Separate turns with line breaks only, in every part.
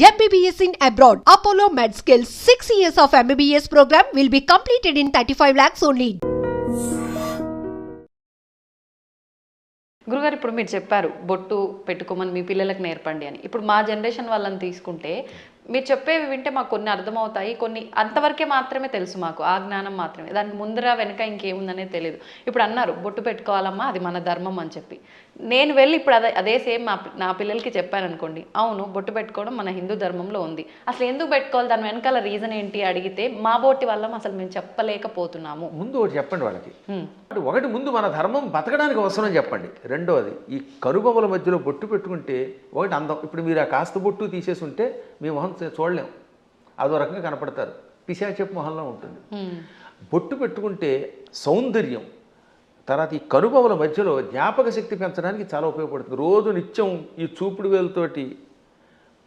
MBBS in abroad. Apollo MedSkills 6 years of MBBS program will be completed in 35 lakhs only.
గురుగారు ఇప్పుడు మీరు చెప్పారు బొట్టు పెట్టుకోమని మీ పిల్లలకు నేర్పండి అని. ఇప్పుడు మా జనరేషన్ వాళ్ళని తీసుకుంటే మీరు చెప్పేవి వింటే మాకు కొన్ని అర్థమవుతాయి, కొన్ని అంతవరకే మాత్రమే తెలుసు, మాకు ఆ జ్ఞానం మాత్రమే, దానికి ముందర వెనక ఇంకేముందనేది తెలియదు. ఇప్పుడు అన్నారు బొట్టు పెట్టుకోవాలమ్మా అది మన ధర్మం అని చెప్పి, నేను వెళ్ళి ఇప్పుడు అదే సేమ్ నా పిల్లలకి చెప్పాను అనుకోండి, అవును బొట్టు పెట్టుకోవడం మన హిందూ ధర్మంలో ఉంది, అసలు ఎందుకు పెట్టుకోవాలి, దాని వెనకాల రీజన్ ఏంటి అడిగితే మా బోటి వల్ల అసలు మేము చెప్పలేకపోతున్నాము.
ముందు ఒకటి చెప్పండి వాళ్ళకి. ఒకటి ముందు మన ధర్మం బతకడానికి అవసరం చెప్పండి. రెండవది ఈ కనుబొమ్మల మధ్యలో బొట్టు పెట్టుకుంటే ఒకటి అందం. ఇప్పుడు మీరు ఆ కాస్త బొట్టు తీసేసి ఉంటే మీ మొహం చూడలేం, అదో రకంగా కనపడతారు, పిశాచపు మొహంలో ఉంటుంది. బొట్టు పెట్టుకుంటే సౌందర్యం, తర్వాత ఈ కనుబొమ్మల మధ్యలో జ్ఞాపక శక్తి పెంచడానికి చాలా ఉపయోగపడుతుంది. రోజు నిత్యం ఈ చూపుడు వేలుతోటి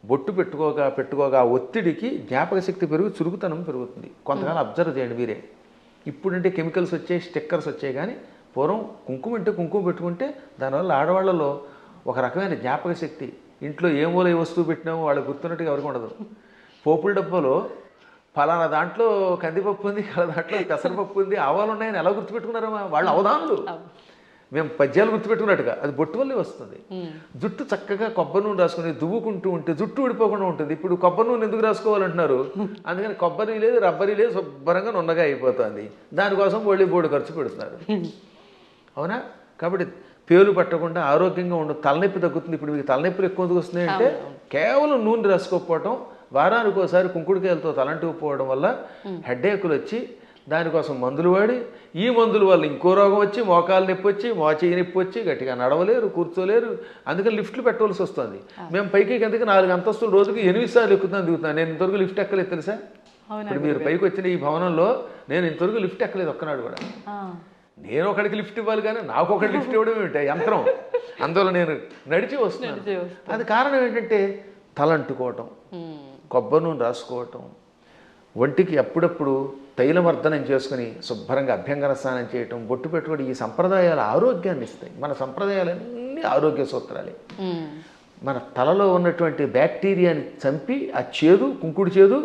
బొట్టు పెట్టుకోగా ఒత్తిడికి జ్ఞాపక శక్తి పెరుగు, చురుకుతనం పెరుగుతుంది. కొంతకాలం అబ్జర్వ్ చేయండి మీరే. ఇప్పుడంటే కెమికల్స్ వచ్చాయి, స్టిక్కర్స్ వచ్చాయి, కానీ పూర్వం కుంకుమ అంటే కుంకుమ పెట్టుకుంటే దానివల్ల ఆడవాళ్ళలో ఒక రకమైన జ్ఞాపక శక్తి, ఇంట్లో ఏ మూల ఏ వస్తువు పెట్టినామో వాళ్ళకి గుర్తున్నట్టుగా ఎవరికి ఉండదు. పోపుల డబ్బాలో ఫలానా దాంట్లో కందిపప్పు ఉంది, దాంట్లో పెసరపప్పు ఉంది, ఆవాలు ఉన్నాయని ఎలా గుర్తుపెట్టుకున్నారమ్మా వాళ్ళు అవధానులు. మేము పద్యాలు గుర్తుపెట్టుకున్నట్టుగా అది బొట్టు వల్లే వస్తుంది. జుట్టు చక్కగా కొబ్బరి నూనె రాసుకుని దువ్వుకుంటూ ఉంటే జుట్టు ఊడిపోకుండా ఉంటుంది. ఇప్పుడు కొబ్బరి నూనె ఎందుకు రాసుకోవాలంటున్నారు, అందుకని కొబ్బరి లేదు, రబ్బరి లేదు, శుభ్రంగా నున్నగా అయిపోతుంది. దానికోసం బోడి ఖర్చు పెడుతున్నారు. అవునా? కాబట్టి పేలు పట్టకుండా ఆరోగ్యంగా ఉండు, తలనొప్పి తగ్గుతుంది. ఇప్పుడు మీకు తలనొప్పులు ఎక్కువ ఎందుకు వస్తున్నాయి అంటే కేవలం నూనె రాసుకోకపోవటం, వారానికి ఒకసారి కుంకుడుకాయలతో తలంటుకుపోవడం వల్ల హెడ్ఏకులు వచ్చి దానికోసం మందులు వాడి, ఈ మందుల వల్ల ఇంకో రోగం వచ్చి మోకాలు నొప్పి వచ్చి, మోచేయి నొప్పి వచ్చి, గట్టిగా నడవలేరు, కూర్చోలేరు. అందుకని లిఫ్ట్లు పెట్టవలసి వస్తుంది. మేము పైకి కిందకి 4 అంతస్తులు రోజుకి 8 సార్లు దిగుతున్నాను. నేను ఇంతవరకు లిఫ్ట్ ఎక్కలేదు తెలుసా. ఇప్పుడు మీరు పైకి వచ్చిన ఈ భవనంలో నేను ఇంతవరకు లిఫ్ట్ ఎక్కలేదు ఒక్కనాడు కూడా. నేను ఒకడికి లిఫ్ట్ ఇవ్వాలి కానీ నాకు ఒకటి లిఫ్ట్ ఇవ్వడం ఏమిటా యంత్రం. అందువల్ల నేను నడిచి వస్తున్నాను. అది కారణం ఏంటంటే తలంటుకోవటం, కొబ్బరి నూనె రాసుకోవటం, ఒంటికి అప్పుడప్పుడు తైలమర్దనం చేసుకుని శుభ్రంగా అభ్యంగన స్నానం చేయటం, బొట్టు పెట్టుకోవడం, ఈ సంప్రదాయాలు ఆరోగ్యాన్ని ఇస్తాయి. మన సంప్రదాయాలన్నీ ఆరోగ్య సూత్రాలే. మన తలలో ఉన్నటువంటి బ్యాక్టీరియాని చంపి ఆ చేదు, కుంకుడు చేదు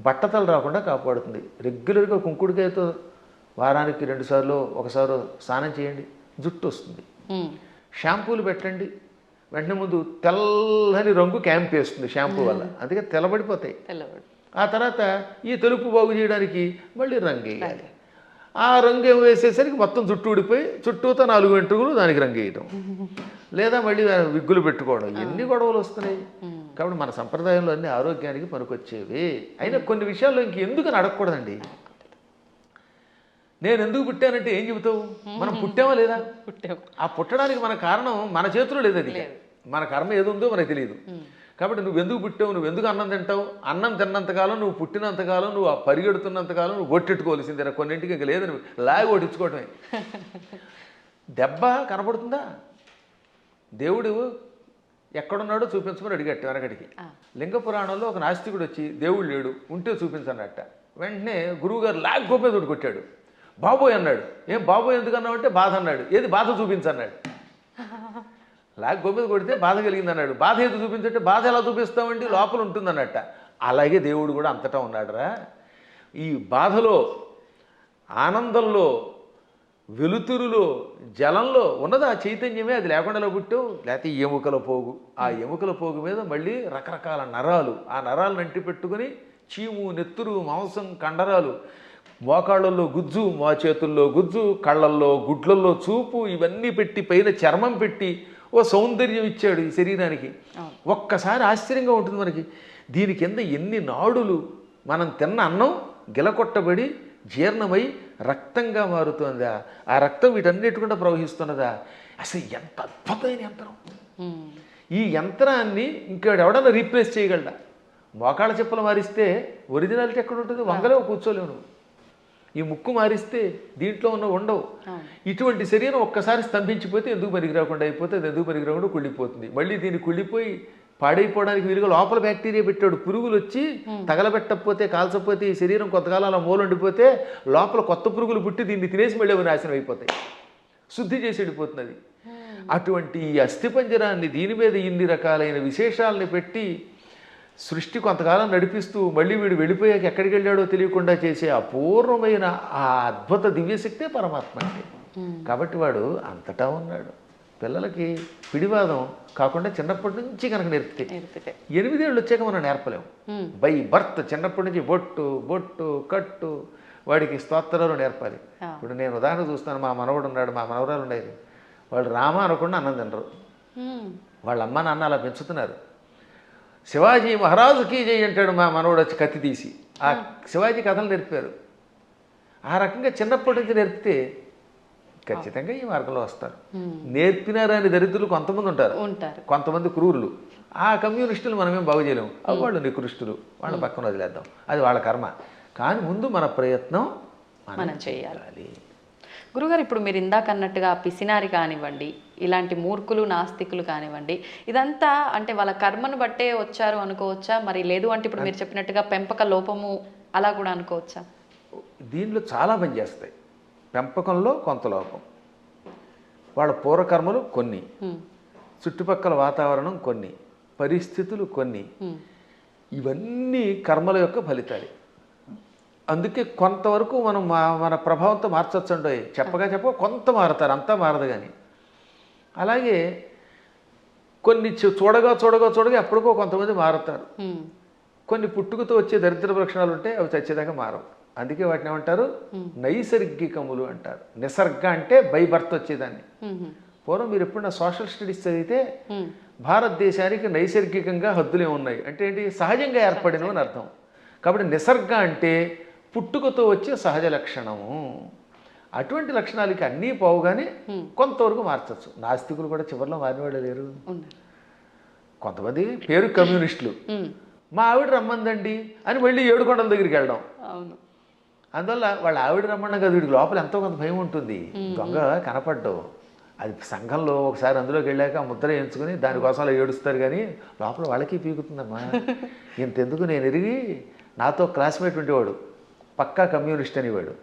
బట్టతలు రాకుండా కాపాడుతుంది. రెగ్యులర్గా కుంకుడుకాయతో వారానికి 2 సార్లు 1 సారి స్నానం చేయండి, జుట్టు వస్తుంది. షాంపూలు పెట్టండి, వెంటనే ముందు తెల్లని రంగు క్యాంప్ వేస్తుంది షాంపూ వల్ల, అందుకే తెల్లబడిపోతాయి. ఆ తర్వాత ఈ తెలుపు బాగు చేయడానికి మళ్ళీ రంగు వేయాలి. ఆ రంగు వేసేసరికి మొత్తం జుట్టు ఊడిపోయి చుట్టూతో 4 వెంట్రుకలు దానికి రంగు వేయటం, లేదా మళ్ళీ విగ్గులు పెట్టుకోవడం, ఎన్ని గొడవలు వస్తున్నాయి. కాబట్టి మన సంప్రదాయంలో అన్ని ఆరోగ్యానికి పనికొచ్చేవి. అయినా కొన్ని విషయాల్లో ఇంకెందుకని అడగకూడదండి. నేను ఎందుకు పుట్టానంటే ఏం చెబుతావు, మనం పుట్టామా లేదా? ఆ పుట్టడానికి మన కారణం మన చేతిలో లేదు. అది మన కర్మ ఏది ఉందో మనకు తెలియదు. కాబట్టి నువ్వు ఎందుకు పుట్టావు, నువ్వు ఎందుకు అన్నం తింటావు, అన్నం తిన్నంతకాలం, నువ్వు పుట్టినంతకాలం, నువ్వు ఆ పరిగెడుతున్నంతకాలం నువ్వు ఒట్టెట్టుకోవాల్సిందే. కొన్నింటికి ఇంకా లేదు, నువ్వు లాగి కొట్టించుకోవటమే. దెబ్బ కనపడుతుందా? దేవుడు ఎక్కడున్నాడో చూపించమని అడిగట్టు వెనకటికి. లింగ పురాణంలో ఒక నాస్తికుడు వచ్చి దేవుడు లేడు, ఉంటే చూపించన్నట్ట. వెంటనే గురువుగారు లాగ్ గోపేదోడు కొట్టాడు. బాబోయ్ అన్నాడు. ఏం బాబోయ్ ఎందుకు అన్నావు అంటే బాధ అన్నాడు. ఏది బాధ చూపించన్నాడు. లాగ్ గోపేద కొడితే బాధ కలిగింది అన్నాడు. బాధ ఏది చూపించంటే బాధ ఎలా చూపిస్తామండి, లోపల ఉంటుందన్నట్ట. అలాగే దేవుడు కూడా అంతటా ఉన్నాడురా. ఈ బాధలో, ఆనందంలో, వెలుతురులో, జలంలో ఉన్నది ఆ చైతన్యమే. అది లేకుండా పుట్టావు, లేకపోతే ఎముకల పోగు. ఆ ఎముకల పోగు మీద మళ్ళీ రకరకాల నరాలు, ఆ నరాలను అంటి పెట్టుకుని చీము, నెత్తురు, మాంసం, కండరాలు, మోకాళ్ళల్లో గుజ్జు, మా చేతుల్లో గుజ్జు, కళ్ళల్లో, గుడ్లల్లో చూపు, ఇవన్నీ పెట్టి పైన చర్మం పెట్టి ఓ సౌందర్యం ఇచ్చాడు ఈ శరీరానికి. ఒక్కసారి ఆశ్చర్యంగా ఉంటుంది మనకి. దీని కింద ఎన్ని నాడులు, మనం తిన్న అన్నం గిలకొట్టబడి జీర్ణమై రక్తంగా మారుతుందా, ఆ రక్తం వీటన్నిటికుండా ప్రవహిస్తున్నదా. అసలు ఎంత అద్భుతమైన యంత్రం. ఈ యంత్రాన్ని ఇంకెవడన్నా రీప్లేస్ చేయగలడా? మోకాళ్ళ చెప్పులు మారిస్తే ఒరిజినాలిటీ ఎక్కడ ఉంటుంది? వంగలేవు, కూర్చోలేవు. ఈ ముక్కు మారిస్తే దీంట్లో ఉన్న ఉండవు. ఇటువంటి శరీరం ఒక్కసారి స్తంభించిపోతే ఎందుకు పనికిరాకుండా అయిపోతే అది ఎందుకు పనికిరాకుండా కుళ్ళిపోతుంది. మళ్ళీ దీన్ని కుళ్ళిపోయి పాడైపోవడానికి వీలుగా లోపల బ్యాక్టీరియా పెట్టాడు. పురుగులు వచ్చి తగలబెట్టకపోతే, కాల్చకపోతే, ఈ శరీరం కొంతకాలం అలా మూలండిపోతే లోపల కొత్త పురుగులు పుట్టి దీన్ని తినేసి మళ్ళీ అవి నాశనం అయిపోతాయి. శుద్ధి చేసి వెళ్ళిపోతున్నది. అటువంటి ఈ అస్థిపంజరాన్ని దీని మీద ఇన్ని రకాలైన విశేషాలని పెట్టి సృష్టి కొంతకాలం నడిపిస్తూ మళ్ళీ వీడు వెళ్ళిపోయాక ఎక్కడికి వెళ్ళాడో తెలియకుండా చేసే అపూర్వమైన ఆ అద్భుత దివ్యశక్తే పరమాత్మ అంటే. కాబట్టి వాడు అంతటా ఉన్నాడు. పిల్లలకి పిడివాదం కాకుండా చిన్నప్పటి నుంచి కనుక నేర్పితే 8 ఏళ్ళు వచ్చాక మనం నేర్పలేము. బై బర్త్ చిన్నప్పటి నుంచి బొట్టు బొట్టు కట్టు వాడికి స్తోత్రాలు నేర్పాలి. ఇప్పుడు నేను ఉదాహరణ చూస్తాను, మా మనవడు ఉన్నాడు, మా మనవరాలు ఉండేది, వాళ్ళు రామ అనకుండా అన్నం తినరు. వాళ్ళ అమ్మ నాన్న అలా పెంచుతున్నారు. శివాజీ మహారాజుకి జై అంటాడు మా మనవడు వచ్చి కత్తి తీసి. ఆ శివాజీ కథలు నేర్పారు. ఆ రకంగా చిన్నప్పటి నుంచి నేర్పితే ఖచ్చితంగా ఈ మార్గంలో వస్తారు. నేర్పినారని దరిద్రులు కొంతమంది ఉంటారు, కొంతమంది క్రూరులు. ఆ కమ్యూనిస్టులు మనమేం బాగు చేయలేము. వాళ్ళు నికృష్టులు, వాళ్ళ పక్కన వదిలేద్దాం, అది వాళ్ళ కర్మ. కానీ ముందు మన ప్రయత్నం మనం చేయాలి.
గురుగారు, ఇప్పుడు మీరు ఇందాక అన్నట్టుగా పిసినారి కానివ్వండి, ఇలాంటి మూర్ఖులు నాస్తికులు కానివ్వండి, ఇదంతా అంటే వాళ్ళ కర్మను బట్టే వచ్చారు అనుకోవచ్చా? మరి లేదు అంటే ఇప్పుడు మీరు చెప్పినట్టుగా పెంపక లోపము అలా కూడా అనుకోవచ్చా?
దీనిలో చాలా పని చేస్తాయి. పెంపకంలో కొంత లోపం, వాళ్ళ పూర్వకర్మలు కొన్ని, చుట్టుపక్కల వాతావరణం కొన్ని, పరిస్థితులు కొన్ని, ఇవన్నీ కర్మల యొక్క ఫలితాలు. అందుకే కొంతవరకు మనం మన ప్రభావంతో మార్చొచ్చండి. చెప్పగా కొంత మారుతారు, అంతా మారదు. కానీ అలాగే కొన్ని చూడగా ఎప్పటికో కొంతమంది మారుతారు. కొన్ని పుట్టుకతో వచ్చే దరిద్ర లక్షణాలు ఉంటాయి, అవి చచ్చేదాకా మారవు. అందుకే వాటిని ఏమంటారు? నైసర్గికములు అంటారు. నిసర్గ అంటే బై బర్త్ వచ్చేదాన్ని. పూర్వం మీరు ఎప్పుడన్నా సోషల్ స్టడీస్ చదివితే భారతదేశానికి నైసర్గికంగా హద్దులే ఉన్నాయి అంటే ఏంటి? సహజంగా ఏర్పడినవి అని అర్థం. కాబట్టి నిసర్గ అంటే పుట్టుకతో వచ్చే సహజ లక్షణము. అటువంటి లక్షణాలకి అన్నీ పోవుగానే కొంతవరకు మార్చచ్చు. నాస్తికులు కూడా చివరిలో మారినవాళ్ళు లేరు. కొంతమంది పేరు కమ్యూనిస్టులు, మా ఆవిడ రమ్మందండి అని వెళ్ళి ఏడుకొండల దగ్గరికి వెళ్ళడం. అందువల్ల వాళ్ళ ఆవిడ రమ్మన్నా కదా, వీడికి లోపల ఎంతో కొంత భయం ఉంటుంది. దొంగ కనపడ్డావు, అది సంఘంలో ఒకసారి అందులోకి వెళ్ళాక ముద్ర వేయించుకుని దానికోసం అలా ఏడుస్తారు. కానీ లోపల వాళ్ళకి పీకుతుందమ్మా. ఇంతెందుకు, నేను ఎరిగి నాతో క్లాస్మేట్ ఉండేవాడు, పక్కా కమ్యూనిస్ట్ అనేవాడు.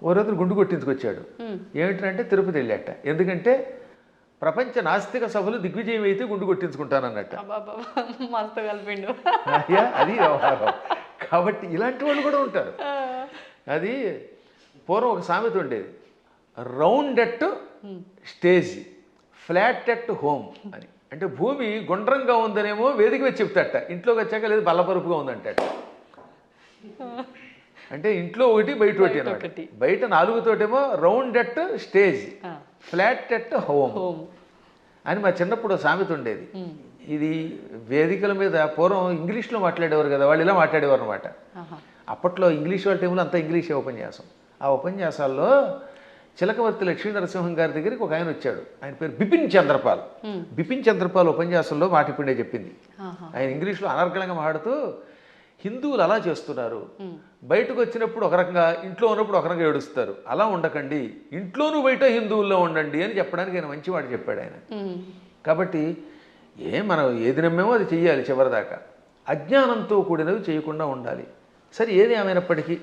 ఓ రోజు గుండు కొట్టించుకొచ్చాడు. ఏమిటంటే తిరుపతి వెళ్ళాట. ఎందుకంటే ప్రపంచ నాస్తిక సభలు దిగ్విజయం అయితే గుండు కొట్టించుకుంటానన్నట్ట. అది వ్యవహారం. కాబట్టి ఇలాంటి వాళ్ళు కూడా ఉంటారు. అది పూర్వం ఒక సామెత ఉండేది, round at stage, flat at home అని. అంటే భూమి గుండ్రంగా ఉందనేమో వేదిక వచ్చి చెప్తాట, ఇంట్లోకి వచ్చాక లేదు బల్లపరుపుగా ఉందంట. అంటే ఇంట్లో ఒకటి బయట ఒకటి అన్నమాట. బయట 4 తోటేమో round at stage, flat at home అని మా చిన్నప్పుడు సామెత ఉండేది. ఇది వేదికల మీద పూర్వం ఇంగ్లీష్లో మాట్లాడేవారు కదా, వాళ్ళు ఇలా మాట్లాడేవారు అనమాట. అప్పట్లో ఇంగ్లీష్ వాళ్ళ టైంలో అంతా ఇంగ్లీషే ఉపన్యాసం. ఆ ఉపన్యాసాల్లో చిలకవర్తి లక్ష్మీ నరసింహం గారి దగ్గరికి ఒక ఆయన వచ్చాడు. ఆయన పేరు బిపిన్ చంద్రపాల్. బిపిన్ చంద్రపాల్ ఉపన్యాసంలో మాట ఇప్పుడే చెప్పింది. ఆయన ఇంగ్లీష్లో అనర్గళంగా మాట్లాడుతూ, హిందువులు అలా చేస్తున్నారు, బయటకు వచ్చినప్పుడు ఒక రకంగా, ఇంట్లో ఉన్నప్పుడు ఒక రకంగా ఏడుస్తారు, అలా ఉండకండి, ఇంట్లోనూ బయట హిందువుల్లో ఉండండి అని చెప్పడానికి ఆయన మంచి మాట చెప్పాడు ఆయన. కాబట్టి మనం ఏది నమ్మేమో అది చెయ్యాలి చివరిదాకా. అజ్ఞానంతో కూడినవి చేయకుండా ఉండాలి. సరే, ఏది ఏమైనప్పటికీ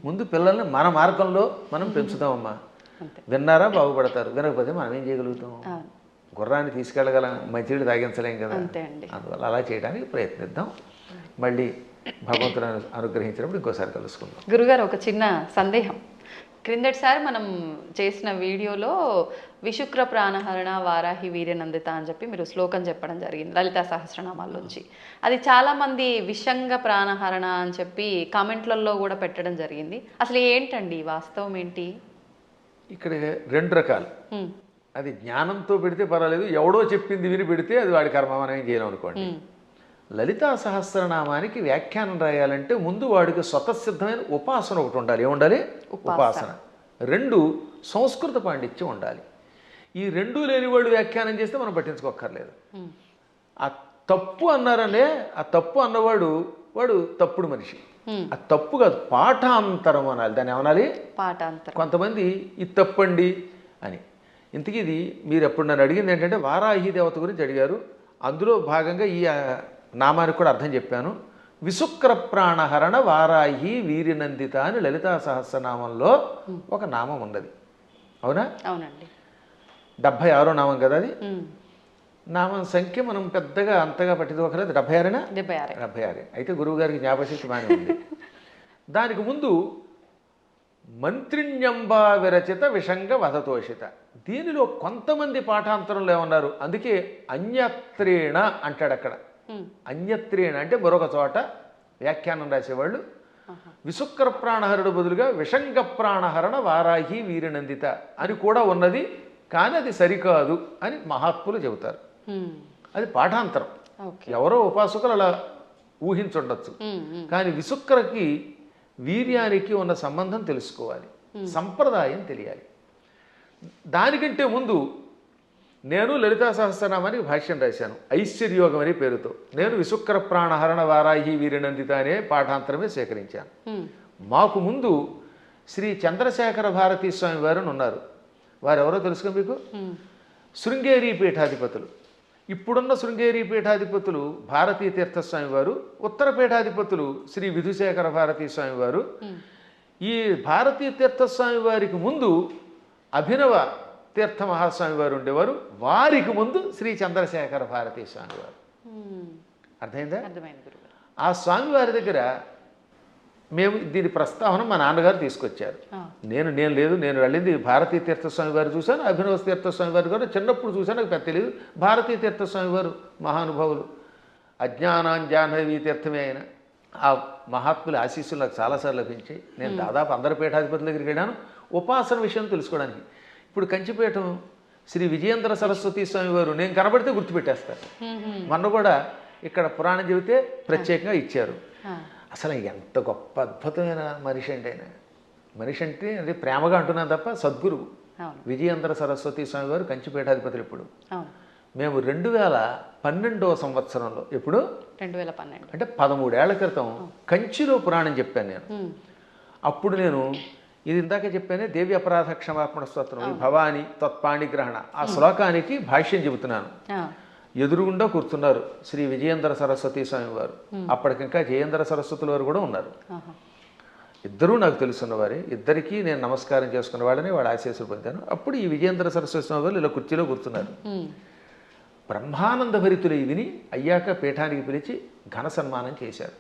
ముందు పిల్లల్ని మన మార్గంలో మనం పెంచుతామమ్మా. విన్నారా బాగుపడతారు, వినకపోతే మనం ఏం చేయగలుగుతాం? గుర్రాన్ని తీసుకెళ్ళగలం, మంచినీళ్ళు తాగించలేం కదా. అందువల్ల అలా చేయడానికి ప్రయత్నిద్దాం. మళ్ళీ భగవంతుని అనుగ్రహించినప్పుడు ఇంకోసారి కలుసుకుందాం.
గురుగారు, ఒక చిన్న సందేహం. క్రిందటిసారి మనం చేసిన వీడియోలో విశుక్ర ప్రాణహరణ వారాహి వీర్యనందిత అని చెప్పి మీరు శ్లోకం చెప్పడం జరిగింది లలితా సహస్రనామాల్లోంచి. అది చాలామంది విషంగ ప్రాణహరణ అని చెప్పి కామెంట్లలో కూడా పెట్టడం జరిగింది. అసలు ఏంటండి వాస్తవం ఏంటి?
ఇక్కడ 2 రకాలు. అది జ్ఞానంతో పెడితే పర్వాలేదు, ఎవడో చెప్పింది విని పెడితే అది వాడి కర్మ, మనం ఏం చేయలేం అనుకోండి. లలితా సహస్రనామానికి వ్యాఖ్యానం రాయాలంటే ముందు వాడికి స్వతసిద్ధమైన ఉపాసన ఒకటి ఉండాలి. ఏముండాలి? ఉపాసన. 2 సంస్కృత పాండిత్యం ఉండాలి. ఈ 2 లేని వాడు వ్యాఖ్యానం చేస్తే మనం పట్టించుకోక్కర్లేదు. ఆ తప్పు అన్నారనే, ఆ తప్పు అన్నవాడు వాడు తప్పుడు మనిషి. ఆ తప్పు కాదు, పాఠాంతరం అనాలి. దాన్ని ఏమనాలి?
పాఠాంతరం.
కొంతమంది ఇది తప్పండి అని. ఇంతకీ ఇది మీరు ఎప్పుడు నన్ను అడిగింది ఏంటంటే వారాహి దేవత గురించి అడిగారు. అందులో భాగంగా ఈ నామానికి కూడా అర్థం చెప్పాను. విశుక్ర ప్రాణహరణ వారాహి వీర్యనందిత అని లలితా సహస్రనామంలో ఒక నామం ఉన్నది. అవునా?
అవునండి.
76వ నామం కదా అది. నామం సంఖ్య మనం పెద్దగా అంతగా పట్టించుకోకలేదు. 76
76.
76. అయితే గురువుగారికి జ్ఞాపశక్తి బాగానే ఉంది. దానికి ముందు మంత్రిణ్యంబా విరచిత విషంగ వధతోషిత. దీనిలో కొంతమంది పాఠాంతరంలో ఏమన్నారు, అందుకే అన్యత్రేణ అంటాడు అక్కడ. అన్యత్రేణ అంటే మరొక చోట వ్యాఖ్యానం రాసేవాళ్ళు విశుక్ర ప్రాణహరుడు బదులుగా విషంగ ప్రాణహరణ వారాహి వీరనందిత అని కూడా ఉన్నది, కానీ అది సరికాదు అని మహాత్ములు చెబుతారు. అది పాఠాంతరం. ఎవరో ఉపాసకులు అలా ఊహించుండొచ్చు. కానీ విశుక్రకి వీర్యానికి ఉన్న సంబంధం తెలుసుకోవాలి, సంప్రదాయం తెలియాలి. దానికంటే ముందు నేను లలితా సహస్రనామానికి భాష్యం రాశాను ఐశ్వర్యోగం అనే పేరుతో. నేను విశుక్ర ప్రాణహరణ వారాహి వీరనందిత అనే పాఠాంతరమే సేకరించాను. మాకు ముందు శ్రీ చంద్రశేఖర భారతీ స్వామి వారు ఉన్నారు. వారెవరో తెలుసుగా మీకు? శృంగేరి పీఠాధిపతులు. ఇప్పుడున్న శృంగేరి పీఠాధిపతులు భారతీ తీర్థస్వామి వారు, ఉత్తర పీఠాధిపతులు శ్రీ విధుశేఖర భారతీ స్వామి వారు. ఈ భారతీ తీర్థస్వామి వారికి ముందు అభినవ తీర్థ మహాస్వామి వారు ఉండేవారు. వారికి ముందు శ్రీ చంద్రశేఖర భారతీ స్వామి వారు. అర్థమైందా? ఆ స్వామి వారి దగ్గర మేము దీని ప్రస్తావన మా నాన్నగారు తీసుకొచ్చారు. నేను లేదు, నేను వెళ్ళింది భారతీ తీర్థస్వామి వారు చూశాను, అభినవ తీర్థస్వామి వారు కూడా చిన్నప్పుడు చూశాను, నాకు పెద్ద తెలియదు. భారతీ తీర్థస్వామి వారు మహానుభావులు, అజ్ఞానాంజాహ్నవీ తీర్థమే అయిన ఆ మహాత్ముల ఆశీస్సులు నాకు చాలాసార్లు లభించాయి. నేను దాదాపు అందరి పీఠాధిపతుల దగ్గరికి వెళ్ళాను ఉపాసన విషయం తెలుసుకోవడానికి. ఇప్పుడు కంచిపీఠం శ్రీ విజయేంద్ర సరస్వతి స్వామి వారు నేను కనబడితే గుర్తుపెట్టేస్తారు. మొన్న కూడా ఇక్కడ పురాణం చెబితే ప్రత్యేకంగా ఇచ్చారు. అసలు ఎంత గొప్ప అద్భుతమైన మనిషి అంటే ఆయన. మనిషి అంటే ప్రేమగా అంటున్నాను తప్ప సద్గురువు విజయేంద్ర సరస్వతి స్వామి వారు కంచిపీఠాధిపతులు. ఇప్పుడు మేము 2012వ సంవత్సరంలో, ఎప్పుడు
2012
అంటే 13 ఏళ్ల క్రితం కంచిలో పురాణం చెప్పాను నేను. అప్పుడు నేను ఇది ఇందాక చెప్పానే దేవి అపరాధ క్షమాపణ స్తోత్రం, ఈ భవాని తత్పాణిగ్రహణ ఆ శ్లోకానికి భాష్యం చెబుతున్నాను. ఎదురుగుండా కూర్చున్నారు శ్రీ విజయేంద్ర సరస్వతి స్వామి వారు. అప్పటికింకా జయేంద్ర సరస్వతుల వారు కూడా ఉన్నారు. ఇద్దరూ నాకు తెలుసున్నవారే. ఇద్దరికీ నేను నమస్కారం చేసుకున్న వాళ్ళని వాళ్ళ ఆశీస్సులు పొందాను. అప్పుడు ఈ విజయేంద్ర సరస్వతి స్వామి వారు ఇలా కుర్చీలో కూర్చున్నారు. బ్రహ్మానంద భరితులు విని అయ్యాక పీఠానికి పిలిచి ఘన సన్మానం చేశారు.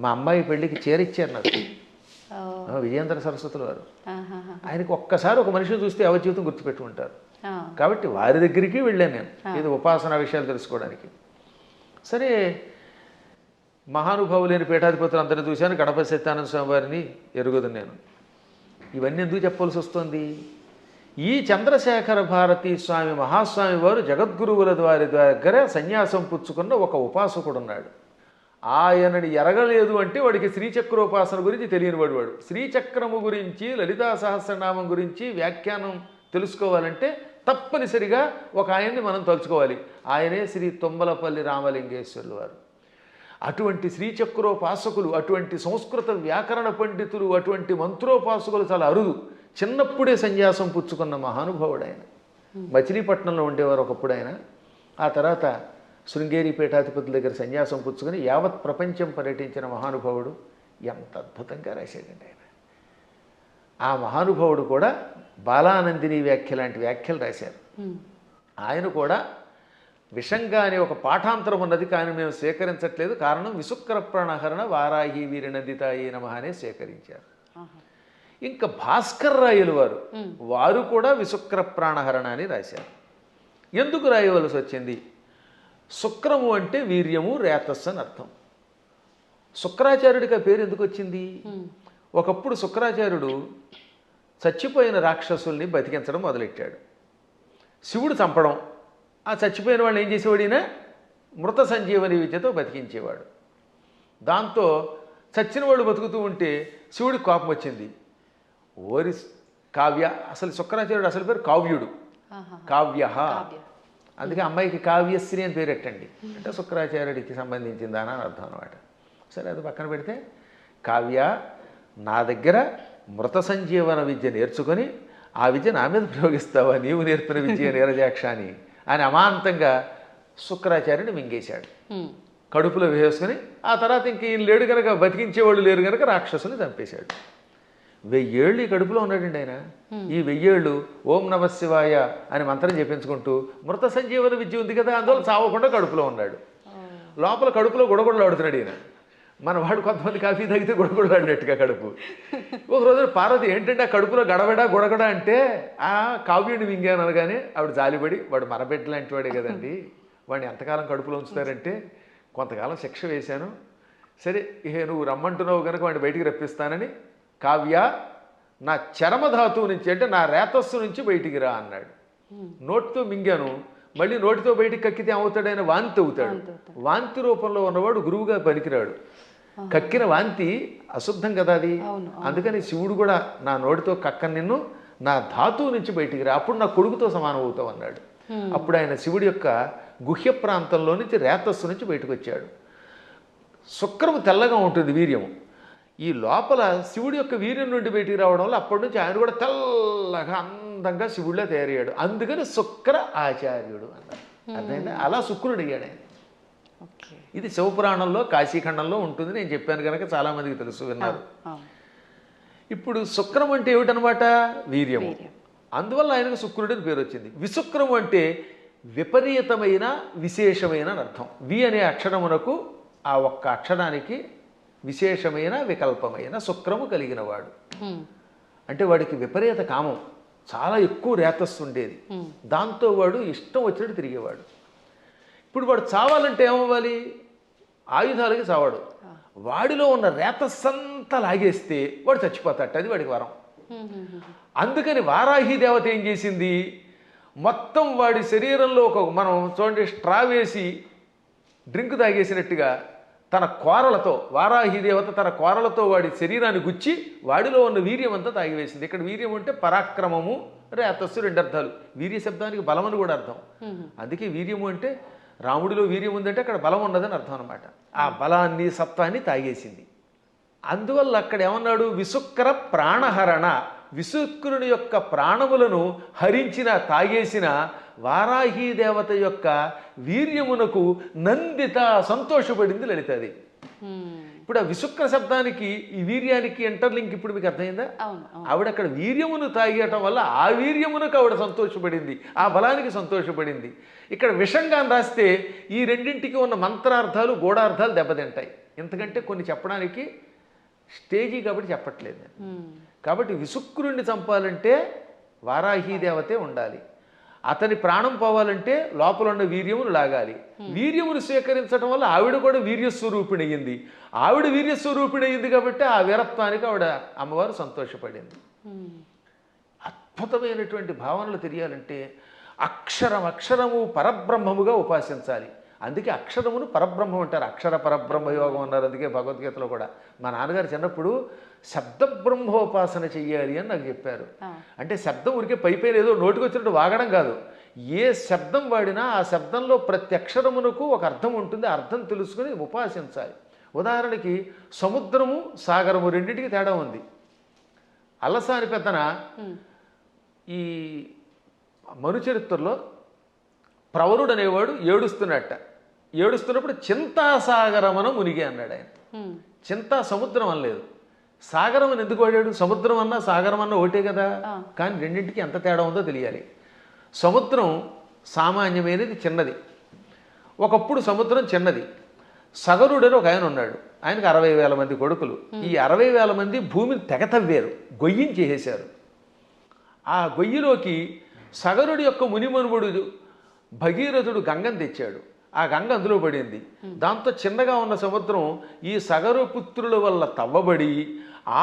మా అమ్మాయి పెళ్లికి చేరిచ్చారు నాకు విజయేంద్ర సరస్వతుల వారు. ఆయనకు ఒక్కసారి ఒక మనిషిని చూస్తే అవజీవితం గుర్తుపెట్టుకుంటారు. కాబట్టి వారి దగ్గరికి వెళ్ళాను నేను ఇది ఉపాసనా విషయాలు తెలుసుకోవడానికి. సరే, మహానుభావులైన పీఠాధిపతులు అందరినీ చూశాను. గణపతి సత్యానంద స్వామి వారిని ఎరుగుదు నేను. ఇవన్నీ ఎందుకు చెప్పవలసి వస్తుంది? ఈ చంద్రశేఖర భారతీ స్వామి మహాస్వామి వారు జగద్గురువుల వారి దగ్గర సన్యాసం పుచ్చుకున్న ఒక ఉపాసకుడు ఉన్నాడు. ఆయనని ఎరగలేదు అంటే వాడికి శ్రీచక్రోపాసన గురించి తెలియనివాడు. వాడు శ్రీచక్రము గురించి లలితా సహస్రనామం గురించి వ్యాఖ్యానం తెలుసుకోవాలంటే తప్పనిసరిగా ఒక ఆయన్ని మనం తలుచుకోవాలి. ఆయనే శ్రీ తుమ్మలపల్లి రామలింగేశ్వరులు వారు. అటువంటి శ్రీచక్రోపాసకులు, అటువంటి సంస్కృత వ్యాకరణ పండితులు, అటువంటి మంత్రోపాసకులు చాలా అరుదు. చిన్నప్పుడే సన్యాసం పుచ్చుకున్న మహానుభావుడు ఆయన. మచిలీపట్నంలో ఉండేవారు ఒకప్పుడు ఆయన. ఆ తర్వాత శృంగేరి పీఠాధిపతుల దగ్గర సన్యాసం పుచ్చుకొని యావత్ ప్రపంచం పర్యటించిన మహానుభావుడు. ఎంత అద్భుతంగా రాశాడండి ఆయన. ఆ మహానుభావుడు కూడా బాలానందిని వ్యాఖ్య లాంటి వ్యాఖ్యలు రాశారు. ఆయన కూడా విషంగా అనే ఒక పాఠాంతరం ఉన్నది, కానీ మేము స్వీకరించట్లేదు. కారణం విశుక్ర ప్రాణహరణ వారాహి వీరనందితాయి నమః అనే స్వీకరించారు. ఇంకా భాస్కర్ రాయలు వారు కూడా విశుక్ర ప్రాణహరణ అని రాశారు. ఎందుకు రాయవలసి వచ్చింది? శుక్రము అంటే వీర్యము, రేతస్సు అని అర్థం. శుక్రాచార్యుడికి ఆ పేరు ఎందుకు వచ్చింది? ఒకప్పుడు శుక్రాచార్యుడు చచ్చిపోయిన రాక్షసుల్ని బతికించడం మొదలెట్టాడు. శివుడు చంపడం, ఆ చచ్చిపోయిన వాళ్ళు ఏం చేసేవాడినా మృత సంజీవని విద్యతో బతికించేవాడు. దాంతో చచ్చిన వాళ్ళు బతుకుతూ ఉంటే శివుడికి కోపం వచ్చింది. ఓరి కావ్య, అసలు శుక్రాచార్యుడు అసలు పేరు కావ్యుడు, కావ్య. అందుకే అమ్మాయికి కావ్యశ్రీ అని పేరెట్టండి అంటే శుక్రాచార్యుడికి సంబంధించిందా అని అర్థం అనమాట. సరే, అది పక్కన పెడితే కావ్య, నా దగ్గర మృత సంజీవన విద్య నేర్చుకొని ఆ విద్య నా మీద ప్రయోగిస్తావా, నీవు నేర్పిన విద్య నీరజాక్ష అని అమాంతంగా శుక్రాచార్యుడు మింగేశాడు. కడుపులో వేసుకుని ఆ తర్వాత ఇంక ఈయన లేడు కనుక బతికించేవాళ్ళు లేరు కనుక రాక్షసుని చంపేశాడు. 1000 ఏళ్ళు ఈ కడుపులో ఉన్నాడండి ఆయన. ఈ 1000 ఏళ్ళు ఓం నమ శివాయ అని మంత్రం చెప్పించుకుంటూ మృత సంజీవన విద్య ఉంది కదా, అందువల్ల చావకుండా కడుపులో ఉన్నాడు. లోపల కడుపులో గుడగుడలాడుతున్నాడు ఈయన. మన వాడు కొంతమంది కాఫీ తాగితే గుడగుడలాడినట్టుగా కడుపు. ఒక రోజు పార్వతి ఏంటంటే ఆ కడుపులో గడబడా గుడగడ అంటే ఆ కావ్యుడిని మింగాను అనగానే ఆవిడ జాలిపడి, వాడు మరబెట్ట లాంటి వాడే కదండి, వాడిని ఎంతకాలం కడుపులో ఉంచుతారంటే కొంతకాలం శిక్ష వేశాను, సరే ఇహ నువ్వు రమ్మంటున్నావు కనుక వాడిని బయటికి రప్పిస్తానని కావ్య నా చరమధాతువు నుంచి అంటే నా రేతస్సు నుంచి బయటికి రా అన్నాడు. నోటితో మింగాను, మళ్ళీ నోటితో బయటికి కక్కితే ఏమవుతాడైనా వాంతి అవుతాడు. వాంతి రూపంలో ఉన్నవాడు గురువుగా పనికిరాడు. కక్కిన వాంతి అశుద్ధం కదా అది. అందుకని శివుడు కూడా నా నోటితో కక్క నిన్ను నా ధాతువు నుంచి బయటికి రా, అప్పుడు నా కొడుకుతో సమానం అవుతావు అన్నాడు. అప్పుడు ఆయన శివుడి యొక్క గుహ్య ప్రాంతంలో నుంచి రేతస్సు నుంచి బయటకు వచ్చాడు. శుక్రము తెల్లగా ఉంటుంది వీర్యము. ఈ లోపల శివుడి యొక్క వీర్యం నుండి బయటికి రావడం వల్ల అప్పటి నుంచి ఆయన కూడా తెల్లగా అందంగా శివుడిలా తయారయ్యాడు. అందుకని శుక్ర ఆచార్యుడు అన్నారు. అర్థమైందా? అలా శుక్రుడు అయ్యాడు ఆయన. ఇది శివపురాణంలో కాశీఖండంలో ఉంటుంది. నేను చెప్పాను కనుక చాలామందికి తెలుసు, విన్నారు. ఇప్పుడు శుక్రం అంటే ఏమిటనమాట? వీర్యము. అందువల్ల ఆయనకు శుక్రుడిని పేరు వచ్చింది. విశుక్రము అంటే విపరీతమైన విశేషమైన అర్థం. వి అనే అక్షరమునకు ఆ ఒక్క అక్షరానికి విశేషమైన వికల్పమైన శుక్రము కలిగినవాడు. అంటే వాడికి విపరీత కామం, చాలా ఎక్కువ రేతస్సు ఉండేది. దాంతో వాడు ఇష్టం వచ్చినట్టు తిరిగేవాడు. ఇప్పుడు వాడు చావాలంటే ఏమవ్వాలి? ఆయుధాలకి చావాడు. వాడిలో ఉన్న రేతస్సంతా లాగేస్తే వాడు చచ్చిపోతాడు. అది వాడికి వరం. అందుకని వారాహి దేవత ఏం చేసింది? మొత్తం వాడి శరీరంలో మనం చూడండి స్ట్రా వేసి డ్రింక్ తాగేసినట్టుగా తన కోరలతో, వారాహి దేవత తన కోరలతో వాడి శరీరాన్ని గుచ్చి వాడిలో ఉన్న వీర్యం అంతా తాగివేసింది. ఇక్కడ వీర్యం అంటే పరాక్రమము, రేతస్సు, 2 అర్థాలు. వీర్య శబ్దానికి బలం అని కూడా అర్థం. అందుకే వీర్యము అంటే రాముడిలో వీర్యం ఉందంటే అక్కడ బలం ఉన్నదని అర్థం అనమాట. ఆ బలాన్ని సత్వాన్ని తాగేసింది. అందువల్ల అక్కడ ఏమన్నాడు? విశుక్ర ప్రాణహరణ, విశుక్రుని యొక్క ప్రాణములను హరించిన, తాగేసిన వారాహి దేవత యొక్క వీర్యమునకు నందిత, సంతోషపడింది లలితది. ఇప్పుడు ఆ విశుక్ర శబ్దానికి ఈ వీర్యానికి ఇంటర్లింక్ ఇప్పుడు మీకు అర్థమైందా? ఆవిడ అక్కడ వీర్యమును తాగేయటం వల్ల ఆ వీర్యమునకు ఆవిడ సంతోషపడింది, ఆ బలానికి సంతోషపడింది. ఇక్కడ విషంగా రాస్తే ఈ రెండింటికి ఉన్న మంత్రార్థాలు, గూఢార్థాలు దెబ్బతింటాయి. ఎందుకంటే కొన్ని చెప్పడానికి స్టేజీ కాబట్టి చెప్పట్లేదు. కాబట్టి విశుక్రుణ్ణి చంపాలంటే వారాహి దేవతే ఉండాలి. అతని ప్రాణం పోవాలంటే లోపల ఉన్న వీర్యమును లాగాలి. వీర్యమును స్వీకరించడం వల్ల ఆవిడ కూడా వీర్యస్వరూపిణి అయ్యింది. ఆవిడ వీర్యస్వరూపిణి అయ్యింది కాబట్టి ఆ వీరత్వానికి ఆవిడ అమ్మవారు సంతోషపడింది. అద్భుతమైనటువంటి భావనలు తెలియాలంటే అక్షరము పరబ్రహ్మముగా ఉపాసించాలి. అందుకే అక్షరమును పరబ్రహ్మం అంటారు. అక్షర పరబ్రహ్మ యోగం అన్నారు. అందుకే భగవద్గీతలో కూడా మా నాన్నగారు చిన్నప్పుడు శబ్ద బ్రహ్మోపాసన చెయ్యాలి అని నాకు చెప్పారు. అంటే శబ్దం ఊరికే పైపైన ఏదో నోటికి వచ్చినట్టు వాగడం కాదు. ఏ శబ్దం వాడినా ఆ శబ్దంలో ప్రతి అక్షరమునకు ఒక అర్థం ఉంటుంది. అర్థం తెలుసుకుని ఉపాసించాలి. ఉదాహరణకి సముద్రము, సాగరము రెండింటికి తేడా ఉంది. అల్లసాని పెద్దన ఈ మనుచరిత్రలో ప్రవరుడు అనేవాడు ఏడుస్తున్నప్పుడు చింతాసాగరమన మునిగి అన్నాడు ఆయన. చింతా సముద్రం అనలేదు. సాగరం అని ఎందుకు వాడాడు? సముద్రం అన్నా సాగరం అన్నా ఒకటే కదా. కానీ రెండింటికి ఎంత తేడా ఉందో తెలియాలి. సముద్రం సామాన్యమైనది, చిన్నది. ఒకప్పుడు సముద్రం చిన్నది. సగరుడని ఒక ఆయన ఉన్నాడు. ఆయనకు 60,000 మంది కొడుకులు. ఈ 60,000 మంది భూమిని తెగతవ్వారు, గొయ్యిని చేసేశారు. ఆ గొయ్యిలోకి సగరుడి యొక్క మునిమనుముడు భగీరథుడు గంగను తెచ్చాడు. ఆ గంగ అందులో పడింది. దాంతో చిన్నగా ఉన్న సముద్రం ఈ సగరు పుత్రుల వల్ల తవ్వబడి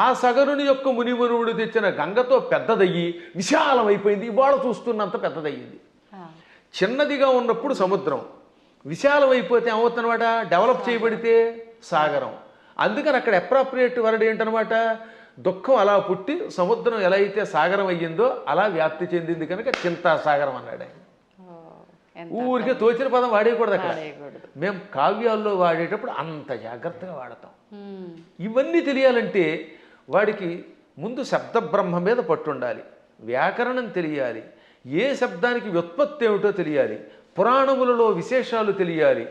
ఆ సగరుని యొక్క మునిమనువుడు తెచ్చిన గంగతో పెద్దదయ్యి విశాలమైపోయింది. ఇవాళ చూస్తున్నంత పెద్దదయ్యింది. చిన్నదిగా ఉన్నప్పుడు సముద్రం, విశాలమైపోతే ఏమవుతుందన్నమాట? డెవలప్ చేయబడితే సాగరం. అందుకని అక్కడ అప్రాప్రియేట్ వర్డ్ ఏంటనమాట? దుఃఖం అలా పుట్టి సముద్రం ఎలా అయితే సాగరం అయ్యిందో అలా వ్యాప్తి చెందింది కనుక చింతాసాగరం అన్నాడు ఆయన. ఊరికే తోచిన పదం వాడేయకూడదు అక్కడ. మేము కావ్యాల్లో వాడేటప్పుడు అంత జాగ్రత్తగా వాడతాం. ఇవన్నీ తెలియాలంటే వాడికి ముందు శబ్ద బ్రహ్మ మీద పట్టుండాలి, వ్యాకరణం తెలియాలి, ఏ శబ్దానికి వ్యుత్పత్తి ఏమిటో తెలియాలి, పురాణములలో విశేషాలు తెలియాలి.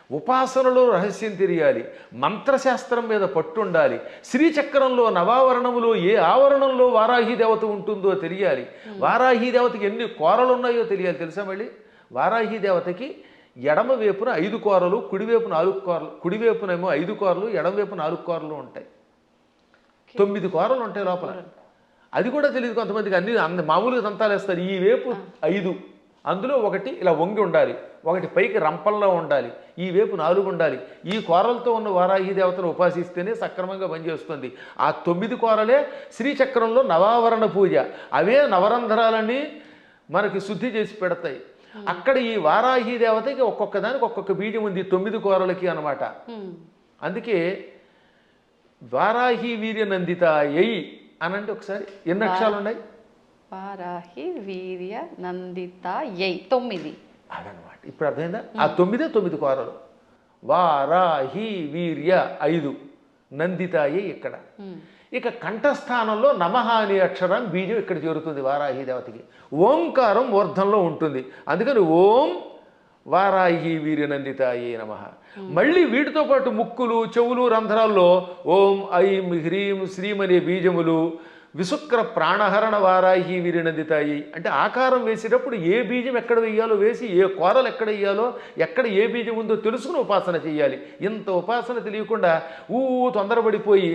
ఉపాసనలో రహస్యం తెలియాలి, మంత్రశాస్త్రం మీద పట్టు ఉండాలి, శ్రీచక్రంలో నవావరణములో ఏ ఆవరణంలో వారాహి దేవత ఉంటుందో తెలియాలి, వారాహి దేవతకి ఎన్ని కోరలు ఉన్నాయో తెలియాలి. తెలుసా మళ్ళీ వారాహి దేవతకి ఎడమ వైపున 5 కోరలు, కుడివైపు 4 కోరలు, కుడివైపునేమో 5 కోరలు, ఎడమవైపు 4 కోరలు ఉంటాయి. 9 కోరలు ఉంటాయి లోపల. అది కూడా తెలియదు కొంతమందికి. అన్ని మామూలుగా దంతాలు వేస్తారు. ఈ వైపు 5, అందులో ఒకటి ఇలా వంగి ఉండాలి, ఒకటి పైకి రంపంలో ఉండాలి, ఈ వైపు 4 ఉండాలి. ఈ కోరలతో ఉన్న వారాహి దేవతను ఉపాసిస్తేనే సక్రమంగా పనిచేస్తుంది. ఆ 9 కోరలే శ్రీచక్రంలో నవావరణ పూజ. అవే నవరంధ్రాలని మనకి శుద్ధి చేసి పెడతాయి. అక్కడ ఈ వారాహి దేవతకి ఒక్కొక్క దానికి ఒక్కొక్క బీజం ఉంది 9 కోరలకి అన్నమాట. అందుకే వారాహి వీర్య నందిత ఎయి అనంటే ఒకసారి ఎన్ని అక్షరాలు ఉన్నాయి?
వారాహి వీర్య నందిత యై 9.
అదనమాట. ఇప్పుడు అర్థమైందా? ఆ 9 కోరలు. వారాహి వీర్య 5, నందితాయి ఇక్కడ. ఇక కంఠస్థానంలో నమః అనే అక్షరం బీజం ఇక్కడ చేరుతుంది వారాహి దేవతకి. ఓంకారం మూర్ధంలో ఉంటుంది. అందుకని ఓం వారాహి వీర్య నందితాయి నమః. మళ్ళీ వీటితో పాటు ముక్కులు, చెవులు, రంధ్రాల్లో ఓం ఐం హ్రీం శ్రీం అనే బీజములు, విశుక్ర ప్రాణహరణ వారాహి వీరినందితాయి. అంటే ఆకారం వేసేటప్పుడు ఏ బీజం ఎక్కడ వేయాలో వేసి, ఏ కోరలు ఎక్కడ వేయాలో, ఎక్కడ ఏ బీజం ఉందో తెలుసుకుని ఉపాసన చేయాలి. ఇంత ఉపాసన తెలియకుండా తొందరపడిపోయి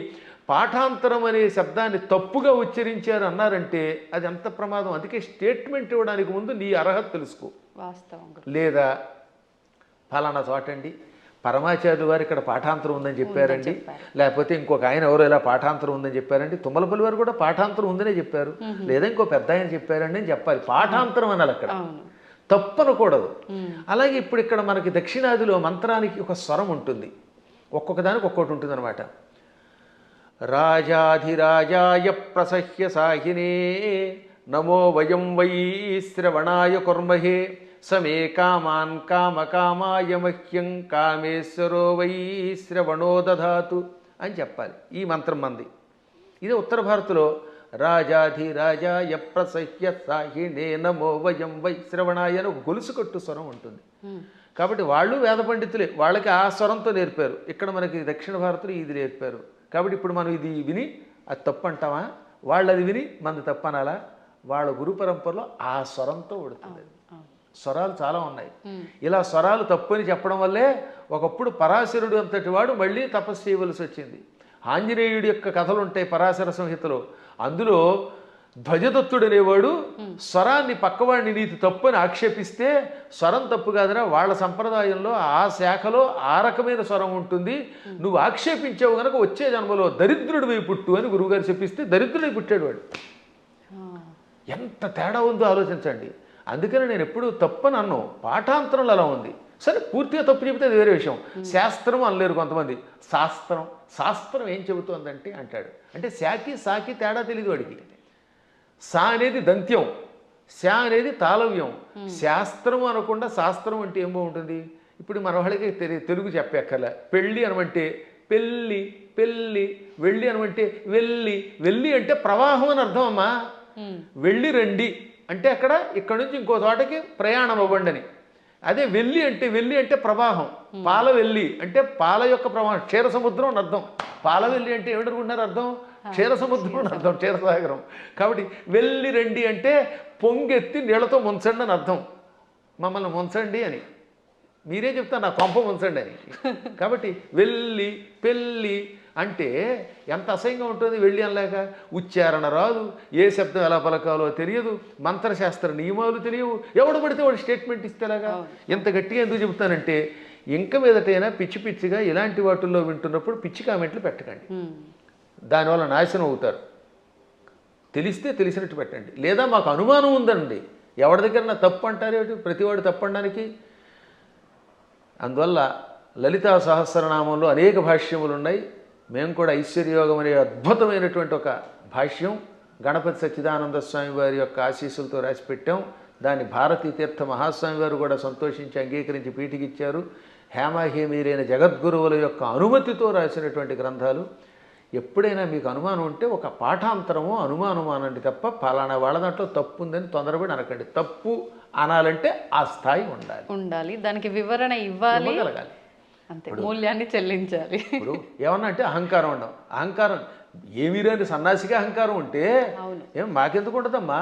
పాఠాంతరం అనే శబ్దాన్ని తప్పుగా ఉచ్చరించారు అన్నారంటే అది ఎంత ప్రమాదం. అందుకే స్టేట్మెంట్ ఇవ్వడానికి ముందు నీ అర్హత తెలుసుకో.
వాస్తవం.
లేదా ఫలానా చోటండి పరమాచార్యులు వారు ఇక్కడ పాఠాంతరం ఉందని చెప్పారండి, లేకపోతే ఇంకొక ఆయన ఎవరో ఇలా పాఠాంతరం ఉందని చెప్పారండి, తుమ్మలపల్లి వారు కూడా పాఠాంతరం ఉందనే చెప్పారు, లేదా ఇంకో పెద్ద ఆయన చెప్పారండి అని చెప్పాలి. పాఠాంతరం అనాలి, అక్కడ తప్పనకూడదు. అలాగే ఇప్పుడు ఇక్కడ మనకి దక్షిణాదిలో మంత్రానికి ఒక స్వరం ఉంటుంది, ఒక్కొక్క దానికి ఒక్కొక్కటి ఉంటుంది అనమాట. రాజాధిరాజాయ ప్రసహ్య సాహినే నమో వయం వై శ్రవణాయ కుర్మహే సమే కామాన్ కామకామాయ మహ్యం కామేశ్వరో వై శ్రవణో దధాతు అని చెప్పాలి. ఈ మంత్రం మంది. ఇది ఉత్తర భారత్లో రాజాధిరాజాయ ప్రసహ్య సాహినే నమో వయం వై శ్రవణాయ అని ఒక గొలుసు కట్టు స్వరం ఉంటుంది. కాబట్టి వాళ్ళు వేద పండితులే, వాళ్ళకి ఆ స్వరంతో నేర్పారు. ఇక్కడ మనకి దక్షిణ భారత్లో ఇది నేర్పారు. కాబట్టి ఇప్పుడు మనం ఇది విని అది తప్పు అంటామా? వాళ్ళు అది విని మనది తప్పు అనాలా? వాళ్ళ గురు పరంపరలో ఆ స్వరంతో ఉడుతుంది. స్వరాలు చాలా ఉన్నాయి. ఇలా స్వరాలు తప్పు అని చెప్పడం వల్లే ఒకప్పుడు పరాశరుడు అంతటి వాడు మళ్ళీ తపస్సు చేయవలసి వచ్చింది. ఆంజనేయుడి యొక్క కథలు ఉంటాయి పరాశర సంహితలో. అందులో ధ్వజదత్తుడు అనేవాడు స్వరాన్ని పక్కవాడిని నీతి తప్పు అని ఆక్షేపిస్తే, స్వరం తప్పు కాదురా, వాళ్ళ సంప్రదాయంలో ఆ శాఖలో ఆ రకమైన స్వరం ఉంటుంది, నువ్వు ఆక్షేపించావు కనుక వచ్చే జన్మలో దరిద్రుడివై పుట్టు అని గురువుగారు చెప్పిస్తే దరిద్రుడై పుట్టాడు వాడు. ఎంత తేడా ఉందో ఆలోచించండి. అందుకని నేను ఎప్పుడు తప్పని అన్నాను. పాఠాంతరంలో అలా ఉంది. సరే, పూర్తిగా తప్పు చెబితే అది వేరే విషయం. శాస్త్రం అనలేరు కొంతమంది. శాస్త్రం ఏం చెబుతోందంటే అంటాడు. అంటే శాకి సాకి తేడా తెలియదు వాడికి. సా అనేది దంత్యం, శా అనేది తాళవ్యం. శాస్త్రం అనకుండా శాస్త్రం అంటే ఏమో ఉంటుంది. ఇప్పుడు మన వాళ్ళకి తెలుగు చెప్పక్కర్లే. పెళ్ళి అనమంటే పెళ్ళి, పెళ్ళి. వెళ్ళి అనమంటే వెళ్ళి. వెళ్ళి అంటే ప్రవాహం అని అర్థం అమ్మా. వెళ్ళి రండి అంటే అక్కడ ఇక్కడ నుంచి ఇంకో చోటకి ప్రయాణం అవ్వండి అని. అదే వెళ్ళి అంటే ప్రవాహం. పాల వెళ్ళి అంటే పాల యొక్క ప్రవాహం, క్షీర సముద్రం అని అర్థం. పాల వెళ్ళి అంటే ఏమిటనుకుంటున్నారు అర్థం? క్షీర సముద్రం అని అర్థం, క్షీరసాగరం. కాబట్టి వెళ్ళి రండి అంటే పొంగెత్తి నీళ్లతో ముంచండి అని అర్థం. మమ్మల్ని ముంచండి అని మీరే చెప్తారు, నా కొంప ముంచండి అని. కాబట్టి వెళ్ళి పెళ్ళి అంటే ఎంత అసహ్యంగా ఉంటుంది. వెళ్ళి అనలేక ఉచ్చారణ రాదు, ఏ శబ్దం ఎలా పలకాలో తెలియదు, మంత్రశాస్త్ర నియమాలు తెలియవు. ఎవడు పడితే వాడు స్టేట్మెంట్ ఇస్తేలాగా. ఎంత గట్టిగా ఎందుకు చెబుతానంటే, ఇంక మీదటైనా పిచ్చి పిచ్చిగా ఇలాంటి వాటిల్లో వింటున్నప్పుడు పిచ్చి కామెంట్లు పెట్టకండి. దానివల్ల నాశనం అవుతారు. తెలిస్తే తెలిసినట్టు పెట్టండి. లేదా మాకు అనుమానం ఉందండి, ఎవరి దగ్గర నా తప్పు అంటారేమిటి, ప్రతివాడు తప్పు అనడానికి. అందువల్ల లలితా సహస్రనామంలో అనేక భాష్యములు ఉన్నాయి. మేము కూడా ఐశ్వర్యయోగం అనే అద్భుతమైనటువంటి ఒక భాష్యం గణపతి సచ్చిదానంద స్వామి వారి యొక్క ఆశీస్సులతో రాసి పెట్టాం. దాన్ని భారతీ తీర్థ మహాస్వామి వారు కూడా సంతోషించి అంగీకరించి పీఠికిచ్చారు. హేమాహేమీరైన జగద్గురువుల యొక్క అనుమతితో రాసినటువంటి గ్రంథాలు. ఎప్పుడైనా మీకు అనుమానం ఉంటే ఒక పాఠాంతరమో అనుమానమో అనండి తప్ప ఫలానా వాళ్ళ దాంట్లో తప్పు ఉందని తొందరపడి అనకండి. తప్పు అనాలంటే ఆ స్థాయి ఉండాలి,
దానికి వివరణ ఇవ్వాలి. అంతే, మూల్యాన్ని చెల్లించాలి.
ఇప్పుడు ఏమన్నా అంటే అహంకారం ఉండవు. అహంకారం ఏమీ రాని సన్నాసిగా అహంకారం ఉంటే ఏం మాకెందుకు ఉండదమ్మా?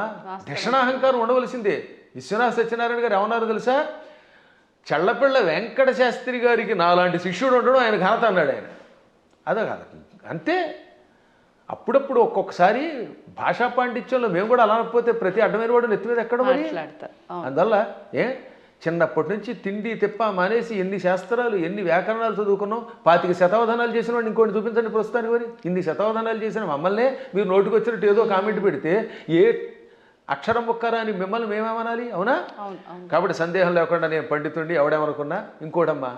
అహంకారం ఉండవలసిందే. విశ్వనాథ సత్యనారాయణ గారు ఏమన్నారు తెలుసా? చల్లపిళ్ళ వెంకట శాస్త్రి గారికి నాలాంటి శిష్యుడు ఉండడం ఆయన ఘనత అన్నాడు ఆయన. అదే కాదు అంతే. అప్పుడప్పుడు ఒక్కొక్కసారి భాషా పాండిత్యంలో మేము కూడా అలా అనకపోతే ప్రతి అడ్డమైన వాడు నెత్తి మీద ఎక్కడ మరి. అందువల్ల చిన్నప్పటి నుంచి తిండి తిప్ప మానేసి ఎన్ని శాస్త్రాలు ఎన్ని వ్యాకరణాలు చదువుకున్నాం. 25 శతావధానాలు చేసిన వాడిని ఇంకోటి చూపించండి ప్రస్తుతానికి. మరి ఇన్ని శతావధానాలు చేసిన మమ్మల్నే మీరు నోటికి వచ్చినట్టు ఏదో కామెంట్ పెడితే ఏ అక్షరం ఒక్కరా అని మిమ్మల్ని మేమేమనాలి? అవునా? కాబట్టి సందేహం లేకుండా నేను పండితుండి ఎవడేమనుకున్నా. ఇంకోటమ్మా,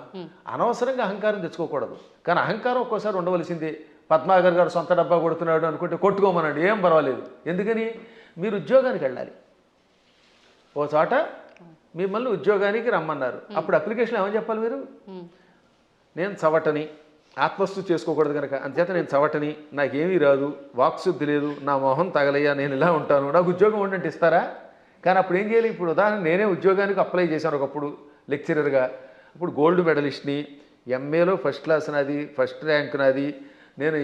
అనవసరంగా అహంకారం తెచ్చుకోకూడదు. కానీ అహంకారం ఒక్కోసారి ఉండవలసిందే. పద్మాగర్ గారు సొంత డబ్బా కొడుతున్నాడు అనుకుంటే కొట్టుకోమనండి, ఏం పర్వాలేదు. ఎందుకని? మీరు ఉద్యోగానికి వెళ్ళాలి. ఓ చోట మిమ్మల్ని ఉద్యోగానికి రమ్మన్నారు. అప్పుడు అప్లికేషన్ ఏమని చెప్పాలి మీరు? నేను చవటని, ఆత్మస్థుతి చేసుకోకూడదు కనుక అంతేత నేను చవటని, నాకేమీ రాదు, వాక్శుద్ధి లేదు, నా మొహం తగలయ్యా, నేను ఇలా ఉంటాను, నాకు ఉద్యోగం ఉండంటే ఇస్తారా? కానీ అప్పుడు ఏం చేయాలి? ఇప్పుడు ఉదాహరణ నేనే ఉద్యోగానికి అప్లై చేశాను ఒకప్పుడు లెక్చరర్గా. ఇప్పుడు గోల్డ్ మెడలిస్ట్ని, ఎంఏలో ఫస్ట్ క్లాస్ నాది, ఫస్ట్ ర్యాంక్ నాది, నేను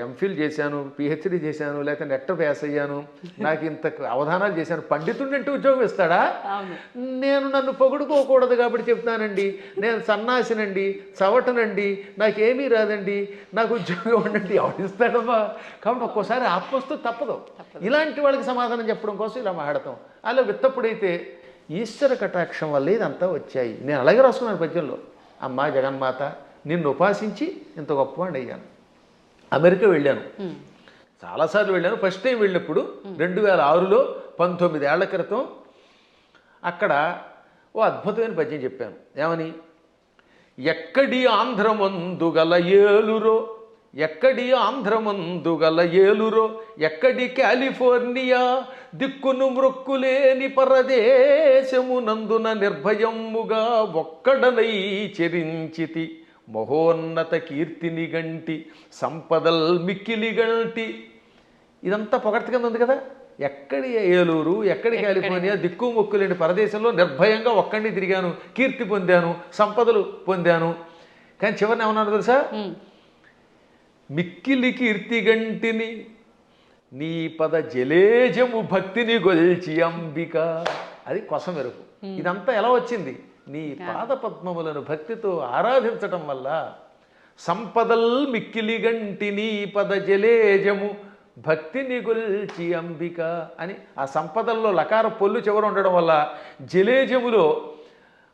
ఎంఫిల్ చేశాను, పిహెచ్డి చేశాను, లేకపోతే నెట్ పాస్ అయ్యాను, నాకు ఇంత అవధానాలు చేశాను, పండితుడినంటే ఉద్యోగం ఇస్తాడా? నేను నన్ను పొగుడుకోకూడదు కాబట్టి చెప్తానండి, నేను సన్నాసినండి, చవటనండి, నాకేమీ రాదండి, నాకు ఉద్యోగం ఉండండి, ఎవడిస్తాడమ్మా? కాబట్టి ఒక్కోసారి ఆత్మస్తు తప్పదు. ఇలాంటి వాళ్ళకి సమాధానం చెప్పడం కోసం ఇలా మాట్లాడతాం. అలా విత్తప్పుడైతే ఈశ్వర కటాక్షం వల్ల ఇదంతా వచ్చాయి. నేను అలాగే రాసుకున్నాను పద్యంలో, అమ్మా జగన్మాత నిన్ను ఉపాసించి ఇంత గొప్పవాడిని అయ్యాను. అమెరికా వెళ్ళాను, చాలాసార్లు వెళ్ళాను. ఫస్ట్ టైం వెళ్ళినప్పుడు 2006లో 19 ఏళ్ల క్రితం అక్కడ ఓ అద్భుతమైన పద్యం చెప్పాను. ఏమని? ఎక్కడి ఆంధ్రమందు గల ఏలురో, ఎక్కడి ఆంధ్రమందు గల ఏలురో, ఎక్కడి కాలిఫోర్నియా దిక్కును మృక్కులేని పరదేశమునందున నిర్భయముగా ఒక్కడనై చెరించితి, మహోన్నత కీర్తిని గంటి సంపదల్ మిక్కిలి గంటి. ఇదంతా పొగడ్త కింద ఉంది కదా. ఎక్కడి ఏలూరు, ఎక్కడి కాలిఫోర్నియా దిక్కు మొక్కులేని పరదేశంలో నిర్భయంగా ఒక్కడిని తిరిగాను, కీర్తి పొందాను, సంపదలు పొందాను. కానీ చివరిని ఏమన్నాడు తెలుసా? మిక్కిలి కీర్తి గంటిని నీ పద జలేజము భక్తిని గొల్చి అంబిక. అది కొసం మెరుపు. ఇదంతా ఎలా వచ్చింది? నీ పాద పద్మములను భక్తితో ఆరాధించటం వల్ల. సంపదల్ మిక్కిలి గంటి నీ పద జలేజము భక్తిని గొల్చి అంబిక అని ఆ సంపదల్లో లకార పొల్లు చివర ఉండడం వల్ల జలేజములో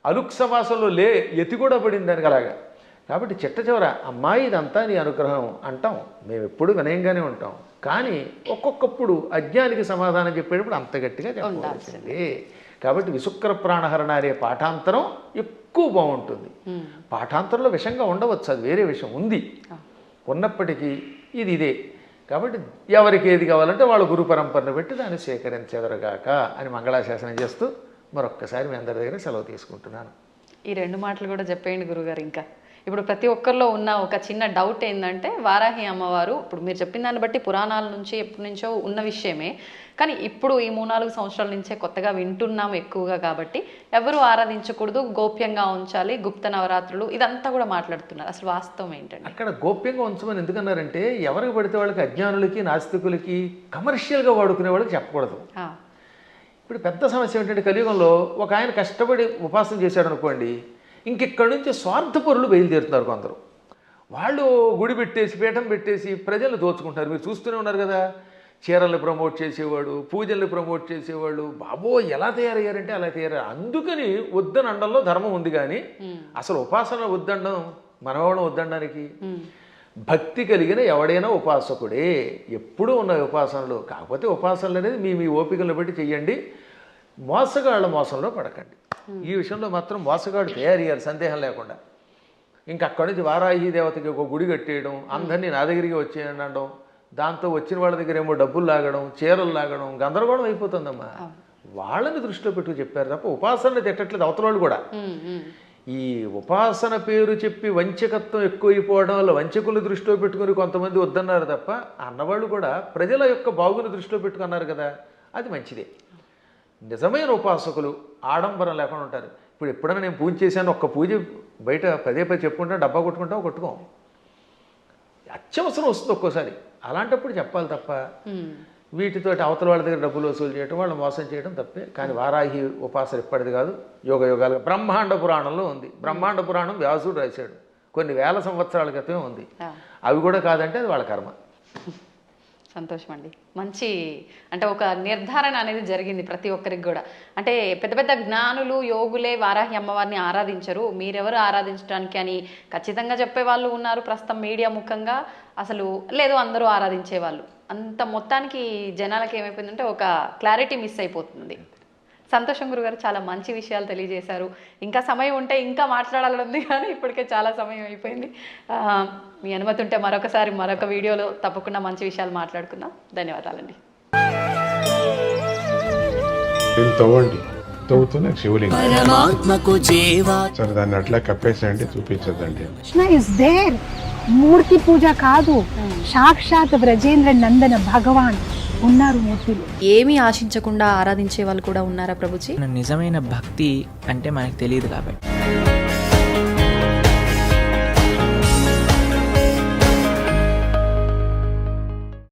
అలుక్ సమాసంలో ఎతి కూడా పడింది దానికి అలాగా. కాబట్టి చిట్ట చివర అమ్మాయి ఇదంతా నీ అనుగ్రహం అంటాం. మేము ఎప్పుడు వినయంగానే ఉంటాం. కానీ ఒక్కొక్కప్పుడు అజ్ఞానికి సమాధానం చెప్పేటప్పుడు అంత గట్టిగా చెప్పాల్సిందే. కాబట్టి విశుక్ర ప్రాణహరణ అనే పాఠాంతరం ఎక్కువ బాగుంటుంది. పాఠాంతరంలో విషంగా ఉండవచ్చు, అది వేరే విషయం ఉంది. ఉన్నప్పటికీ ఇదే. కాబట్టి ఎవరికి ఏది కావాలంటే వాళ్ళ గురు పరంపరను పెట్టి దాన్ని స్వీకరించెదరుగాక అని మంగళాశాసనం చేస్తూ మరొక్కసారి మీ అందరి దగ్గర సెలవు తీసుకుంటున్నాను.
ఈ 2 మాటలు కూడా చెప్పేయండి గురుగారు. ఇంకా ఇప్పుడు ప్రతి ఒక్కరిలో ఉన్న ఒక చిన్న డౌట్ ఏంటంటే, వారాహి అమ్మవారు ఇప్పుడు మీరు చెప్పిన దాన్ని బట్టి పురాణాల నుంచి ఎప్పటి నుంచో ఉన్న విషయమే, కానీ ఇప్పుడు ఈ 3-4 సంవత్సరాల నుంచే కొత్తగా వింటున్నాం ఎక్కువగా. కాబట్టి ఎవరు ఆరాధించకూడదు, గోప్యంగా ఉంచాలి, గుప్త నవరాత్రులు ఇదంతా కూడా మాట్లాడుతున్నారు. అసలు వాస్తవం ఏంటంటే
అక్కడ గోప్యంగా ఉంచమని ఎందుకన్నారంటే, ఎవరికి పడితే వాళ్ళకి, అజ్ఞానులకి, నాస్తికులకి, కమర్షియల్గా వాడుకునే వాళ్ళకి చెప్పకూడదు. ఇప్పుడు పెద్ద సమస్య ఏంటంటే, కలియుగంలో ఒక ఆయన కష్టపడి ఉపాసన చేశాడు అనుకోండి, ఇంకెక్కడి నుంచి స్వార్థపరులు బయలుదేరుతున్నారు కొందరు. వాళ్ళు గుడి పెట్టేసి, పీఠం పెట్టేసి ప్రజలు దోచుకుంటారు. మీరు చూస్తూనే ఉన్నారు కదా. చీరల్ని ప్రమోట్ చేసేవాడు, పూజల్ని ప్రమోట్ చేసేవాళ్ళు, బాబో ఎలా తయారయ్యారంటే అలా తయారయ్యారు. అందుకని వద్దని అండంలో ధర్మం ఉంది. కానీ అసలు ఉపాసన వద్దండం మనవాళ్ళం వద్దండానికి. భక్తి కలిగిన ఎవడైనా ఉపాసకుడే. ఎప్పుడూ ఉన్న ఉపాసనలు. కాకపోతే ఉపాసనలు అనేది మీ ఓపికలను బట్టి చెయ్యండి. మోసగాళ్ళ మోసంలో పడకండి. ఈ విషయంలో మాత్రం మోసగాడు తయారయ్యారు, సందేహం లేకుండా. ఇంకా అక్కడి నుంచి వారాహి దేవతకి ఒక గుడి కట్టేయడం, అందరినీ నా దగ్గరికి వచ్చేయండి అనడం, దాంతో వచ్చిన వాళ్ళ దగ్గర ఏమో డబ్బులు లాగడం, చీరలు లాగడం, గందరగోళం అయిపోతుందమ్మా. వాళ్ళని దృష్టిలో పెట్టు చెప్పారు తప్ప ఉపాసనని తిట్టట్లేదు అవతల వాళ్ళు కూడా. ఈ ఉపాసన పేరు చెప్పి వంచకత్వం ఎక్కువైపోవడం వల్ల వంచకులు దృష్టిలో పెట్టుకుని కొంతమంది వద్దన్నారు తప్ప, అన్నవాళ్ళు కూడా ప్రజల యొక్క బాగుని దృష్టిలో పెట్టుకున్నారు కదా, అది మంచిదే. నిజమైన ఉపాసకులు ఆడంబరం లేకుండా ఉంటారు. ఇప్పుడు ఎప్పుడైనా నేను పూజ చేశాను, ఒక్క పూజ బయట పదే పదే చెప్పుకుంటా డబ్బా కొట్టుకుంటాం, కొట్టుకోం. అత్యవసరం వస్తుంది ఒక్కోసారి, అలాంటప్పుడు చెప్పాలి తప్ప వీటితోటి అవతల వాళ్ళ దగ్గర డబ్బులు వసూలు చేయడం, వాళ్ళు మోసం చేయడం తప్పే. కానీ వారాహి ఉపాసన ఇప్పటిది కాదు, యోగ యోగాలుగా బ్రహ్మాండ పురాణంలో ఉంది. బ్రహ్మాండ పురాణం వ్యాసుడు రాశాడు, కొన్ని వేల సంవత్సరాల క్రితమే ఉంది. అవి కూడా కాదంటే అది వాళ్ళ కర్మ.
సంతోషం అండి. మంచి అంటే ఒక నిర్ధారణ అనేది జరిగింది ప్రతి ఒక్కరికి కూడా. అంటే పెద్ద పెద్ద జ్ఞానులు యోగులే వారాహి అమ్మవారిని ఆరాధించరు, మీరెవరు ఆరాధించడానికి అని ఖచ్చితంగా చెప్పే వాళ్ళు ఉన్నారు ప్రస్తుతం మీడియా ముఖంగా. అసలు లేదు అందరూ ఆరాధించే వాళ్ళు. అంత మొత్తానికి జనాలకి ఏమైపోయిందంటే ఒక క్లారిటీ మిస్ అయిపోతుంది. సంతోషం గురుగారు, చాలా మంచి విషయాలు తెలియజేశారు. ఇంకా సమయం ఉంటే ఇంకా మాట్లాడాలని ఉంది, కానీ ఇప్పటికే చాలా సమయం అయిపోయింది. మీ అనుమతి ఉంటే మరొకసారి మరొక వీడియోలో తప్పకుండా మంచి విషయాలు మాట్లాడుకుందాం. ధన్యవాదాలండి.
తవ్వండి, తవ్వుతూనే శివలింగం సరే దాన్ని అట్లా కప్పేసేయండి, చూపించదండి.
Krishna is there. మూర్తి పూజ కాదు, సాక్షాత్ బ్రజేంద్ర నందన భగవాన్ ఉన్నారు మూర్తిలో.
ఏమీ ఆశించకుండా ఆరాధించే వాళ్ళు కూడా ఉన్నారా ప్రభుజీ?
నిజమైన భక్తి అంటే మనకు తెలియదు కాబట్టి